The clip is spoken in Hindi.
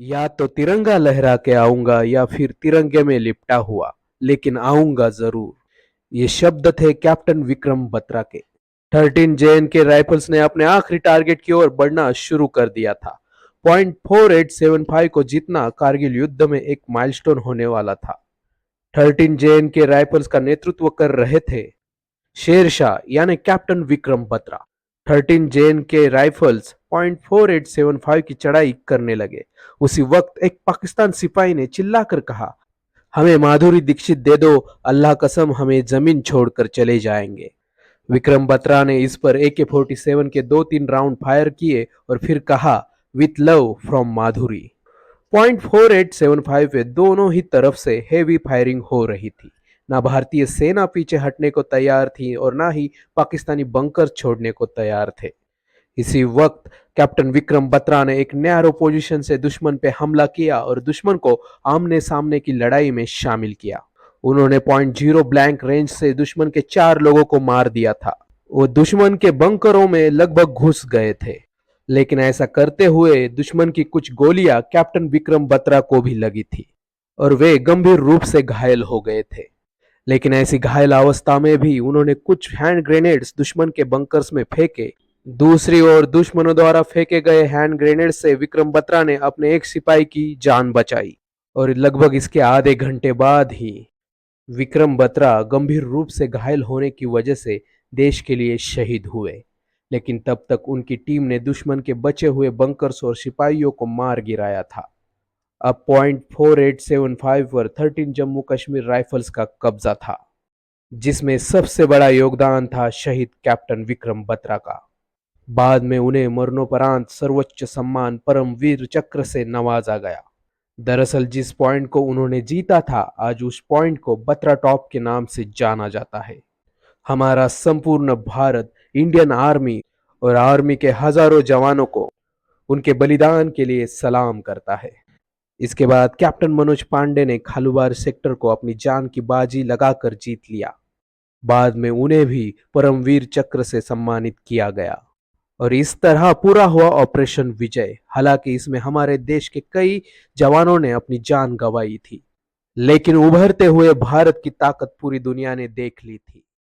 या तो तिरंगा लहरा के आऊंगा या फिर तिरंगे में लिपटा हुआ, लेकिन आऊंगा जरूर। ये शब्द थे कैप्टन विक्रम बत्रा के। 13 जेएन के राइफल्स ने अपने आखिरी टारगेट की ओर बढ़ना शुरू कर दिया था। पॉइंट 4875 को जीतना कारगिल युद्ध में एक माइलस्टोन होने वाला था। 13 जेएन के राइफल्स का नेतृत्व कर रहे थे शेरशाह यानी कैप्टन विक्रम बत्रा। 13 जेएन के राइफल्स पॉइंट 4875 की चढ़ाई करने लगे। उसी वक्त एक पाकिस्तान सिपाही ने चिल्लाकर कहा, हमें माधुरी दीक्षित दे दो, अल्लाह कसम हमें जमीन छोड़कर चले जाएंगे। विक्रम बत्रा ने इस पर AK-47 के 2-3 राउंड फायर किए और फिर कहा, with love from Madhuri. Point 4875 पे दोनों ही तरफ से हेवी फायरिंग हो रही थी। ना भारतीय सेना पीछे हटने को तैयार थी और ना ही पाकिस्तानी बंकर छोड़ने को तैयार थे। इसी वक्त कैप्टन विक्रम बत्रा ने एक नैरो पोजीशन से दुश्मन पे हमला किया और दुश्मन को आमने सामने की लड़ाई में शामिल किया। उन्होंने पॉइंट 0 ब्लैंक रेंज से दुश्मन के 4 लोगों को मार दिया था। वो दुश्मन के बंकरों में लगभग घुस गए थे, लेकिन ऐसा करते हुए दुश्मन की कुछ गोलियां कैप्टन विक्रम बत्रा को भी लगी थी और वे गंभीर रूप से घायल हो गए थे। लेकिन ऐसी घायल अवस्था में भी उन्होंने कुछ हैंड ग्रेनेड्स दुश्मन के बंकर्स में फेंके। दूसरी ओर दुश्मनों द्वारा फेंके गए हैंड ग्रेनेड से विक्रम बत्रा ने अपने एक सिपाही की जान बचाई और लगभग इसके आधे घंटे बाद ही विक्रम बत्रा गंभीर रूप से घायल होने की वजह से देश के लिए शहीद हुए। लेकिन तब तक उनकी टीम ने दुश्मन के बचे हुए बंकर्स और सिपाहियों को मार गिराया था। अब पॉइंट 4875 पर 13 जम्मू कश्मीर राइफल्स का कब्जा था, जिसमें सबसे बड़ा योगदान था शहीद कैप्टन विक्रम बत्रा का। बाद में उन्हें मरणोपरांत सर्वोच्च सम्मान परमवीर चक्र से नवाजा गया। दरअसल जिस पॉइंट को उन्होंने जीता था, आज उस पॉइंट को बत्रा टॉप के नाम से जाना जाता है। हमारा संपूर्ण भारत इंडियन आर्मी और आर्मी के हजारों जवानों को उनके बलिदान के लिए सलाम करता है। इसके बाद कैप्टन मनोज पांडे ने खालूबार सेक्टर को अपनी जान की बाजी लगाकर जीत लिया। बाद में उन्हें भी परमवीर चक्र से सम्मानित किया गया और इस तरह पूरा हुआ ऑपरेशन विजय। हालांकि इसमें हमारे देश के कई जवानों ने अपनी जान गंवाई थी, लेकिन उभरते हुए भारत की ताकत पूरी दुनिया ने देख ली थी।